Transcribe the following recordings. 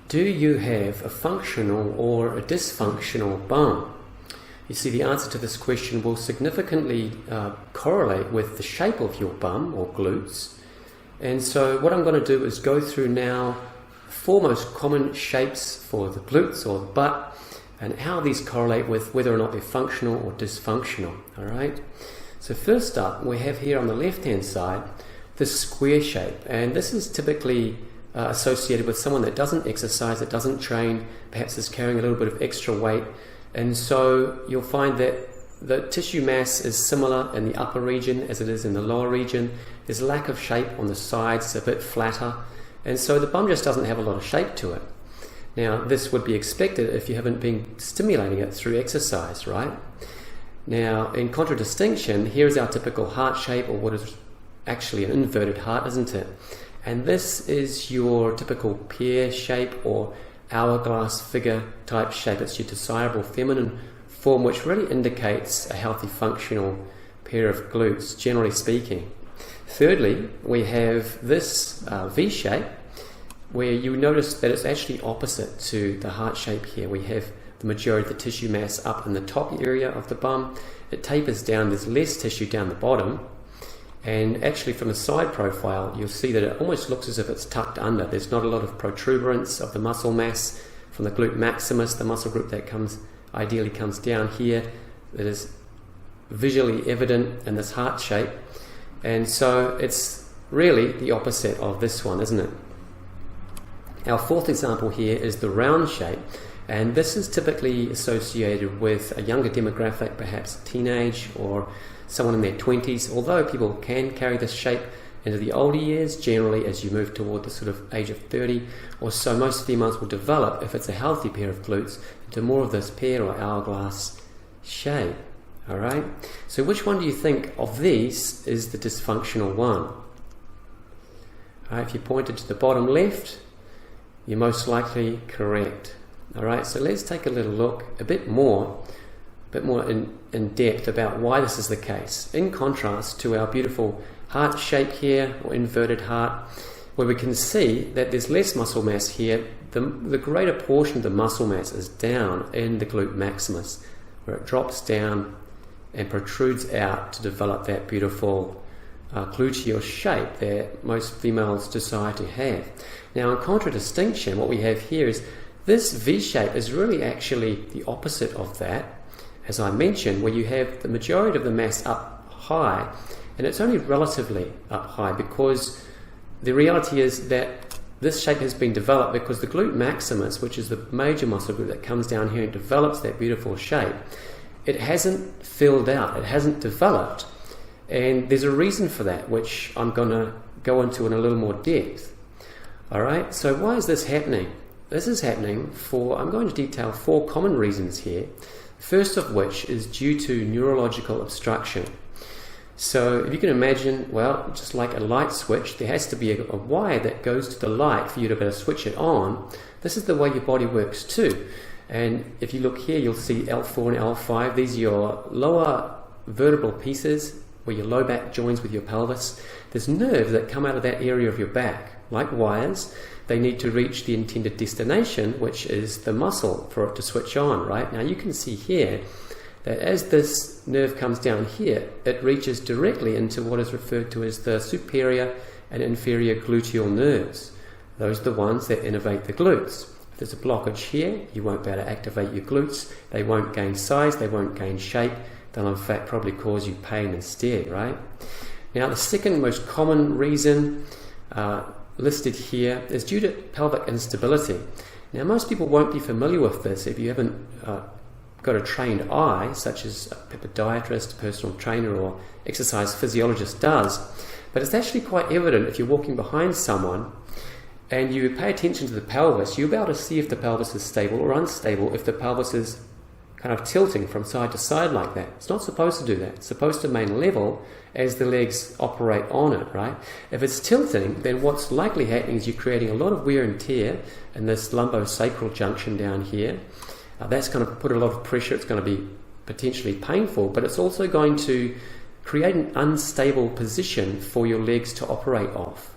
Do you have a functional or a dysfunctional bum? You see, the answer to this question will significantly correlate with the shape of your bum or glutes. And so what I'm going to do is go through now the four most common shapes for the glutes or the butt and how these correlate with whether or not they're functional or dysfunctional. All right. So first up, we have here on the left-hand side this square shape, and this is typically associated with someone that doesn't exercise, that doesn't train, perhaps is carrying a little bit of extra weight, and so you'll find that the tissue mass is similar in the upper region as it is in the lower region. There's lack of shape on the sides, a bit flatter, and so the bum just doesn't have a lot of shape to it. Now, this would be expected if you haven't been stimulating it through exercise, right? Now, in contradistinction, here's our typical heart shape, or what is actually an inverted heart, isn't it? And this is your typical pear shape or hourglass figure type shape. It's your desirable feminine form, which really indicates a healthy functional pair of glutes, generally speaking. Thirdly, we have this V shape, where you notice that it's actually opposite to the heart shape here. We have the majority of the tissue mass up in the top area of the bum. It tapers down, there's less tissue down the bottom. And actually from a side profile, you'll see that it almost looks as if it's tucked under. There's not a lot of protuberance of the muscle mass from the glute maximus, the muscle group that ideally comes down here, that is visually evident in this heart shape. And so it's really the opposite of this one, isn't it? Our fourth example here is the round shape, and this is typically associated with a younger demographic, perhaps teenage or someone in their 20s, although people can carry this shape into the older years. Generally, as you move toward the sort of age of 30 or so, most females will develop, if it's a healthy pair of glutes, into more of this pear or hourglass shape. All right? So which one do you think of these is the dysfunctional one? All right, if you pointed to the bottom left, you're most likely correct. All right, so let's take a little look a bit more in depth about why this is the case, in contrast to our beautiful heart shape here, or inverted heart, where we can see that there's less muscle mass here. The greater portion of the muscle mass is down in the glute maximus, where it drops down and protrudes out to develop that beautiful gluteal shape that most females desire to have. Now, in contradistinction, what we have here is this V shape is really actually the opposite of that, as I mentioned, where you have the majority of the mass up high, and it's only relatively up high because the reality is that this shape has been developed because the glute maximus, which is the major muscle group that comes down here and develops that beautiful shape, it hasn't filled out, it hasn't developed, and there's a reason for that, which I'm going to go into in a little more depth. All right, so why is this happening? This is happening I'm going to detail four common reasons here. First of which is due to neurological obstruction. So if you can imagine, well, just like a light switch, there has to be a wire that goes to the light for you to be able to switch it on. This is the way your body works too. And if you look here, you'll see L4 and L5. These are your lower vertebral pieces where your low back joins with your pelvis. There's nerves that come out of that area of your back, like wires. They need to reach the intended destination, which is the muscle for it to switch on, right? Now you can see here that as this nerve comes down here, it reaches directly into what is referred to as the superior and inferior gluteal nerves. Those are the ones that innervate the glutes. If there's a blockage here, you won't be able to activate your glutes. They won't gain size, they won't gain shape. They'll in fact probably cause you pain instead, right? Now the second most common reason listed here is due to pelvic instability. Now most people won't be familiar with this if you haven't got a trained eye, such as a podiatrist, personal trainer or exercise physiologist does, but it's actually quite evident if you're walking behind someone and you pay attention to the pelvis. You'll be able to see if the pelvis is stable or unstable, if the pelvis is kind of tilting from side to side like that. It's not supposed to do that. It's supposed to remain level as the legs operate on it, right? If it's tilting, then what's likely happening is you're creating a lot of wear and tear in this lumbosacral junction down here. That's going to put a lot of pressure. It's going to be potentially painful, but it's also going to create an unstable position for your legs to operate off.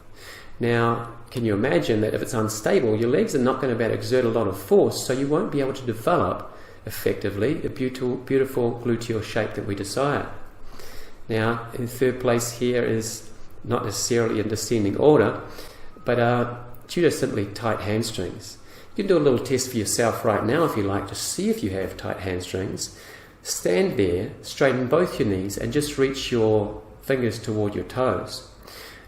Now, can you imagine that if it's unstable, your legs are not going to be able to exert a lot of force, so you won't be able to develop effectively the beautiful gluteal shape that we desire. Now, in third place here is not necessarily in descending order, but due to simply tight hamstrings. You can do a little test for yourself right now if you like to see if you have tight hamstrings. Stand there, straighten both your knees, and just reach your fingers toward your toes.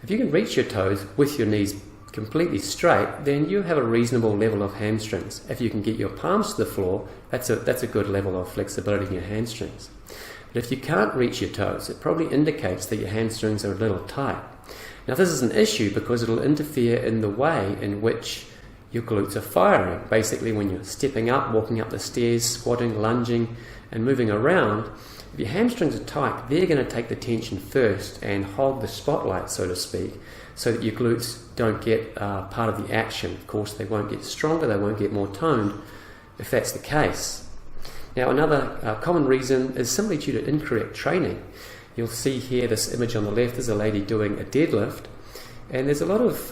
If you can reach your toes with your knees completely straight, then you have a reasonable level of hamstrings. If you can get your palms to the floor, that's a good level of flexibility in your hamstrings. But if you can't reach your toes, it probably indicates that your hamstrings are a little tight. Now this is an issue because it'll interfere in the way in which your glutes are firing. Basically, when you're stepping up, walking up the stairs, squatting, lunging, and moving around, if your hamstrings are tight, they're going to take the tension first and hog the spotlight, so to speak, so that your glutes don't get part of the action. Of course, they won't get stronger, they won't get more toned if that's the case. Now, another common reason is simply due to incorrect training. You'll see here this image on the left is a lady doing a deadlift. And there's a lot of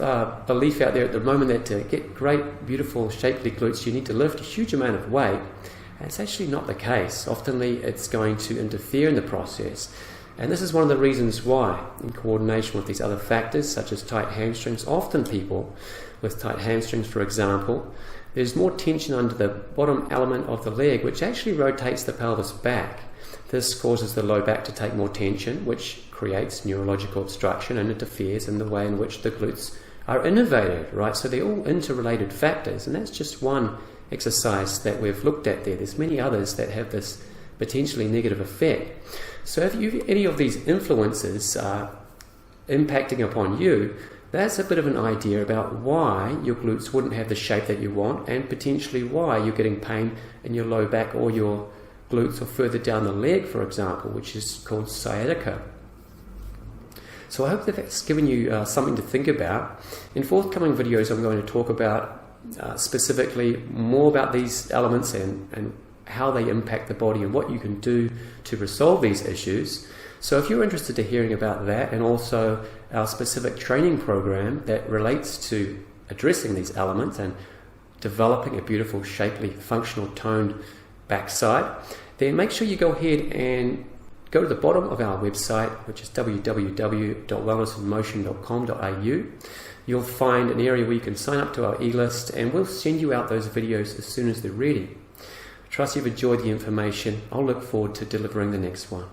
belief out there at the moment that to get great, beautiful, shapely glutes, you need to lift a huge amount of weight. And it's actually not the case. Oftenly, it's going to interfere in the process. And this is one of the reasons why, in coordination with these other factors, such as tight hamstrings, often people with tight hamstrings, for example, there's more tension under the bottom element of the leg, which actually rotates the pelvis back. This causes the low back to take more tension, which creates neurological obstruction and interferes in the way in which the glutes are innervated, right? So they're all interrelated factors, and that's just one exercise that we've looked at there. There's many others that have this potentially negative effect. So if any of these influences are impacting upon you, that's a bit of an idea about why your glutes wouldn't have the shape that you want, and potentially why you're getting pain in your low back or your glutes or further down the leg, for example, which is called sciatica. So I hope that that's given you something to think about. In forthcoming videos, I'm going to talk about specifically more about these elements and how they impact the body and what you can do to resolve these issues. So if you're interested in hearing about that, and also our specific training program that relates to addressing these elements and developing a beautiful, shapely, functional, toned backside, then make sure you go ahead and go to the bottom of our website, which is www.wellnessinmotion.com.au. You'll find an area where you can sign up to our e-list, and we'll send you out those videos as soon as they're ready. I trust you've enjoyed the information. I'll look forward to delivering the next one.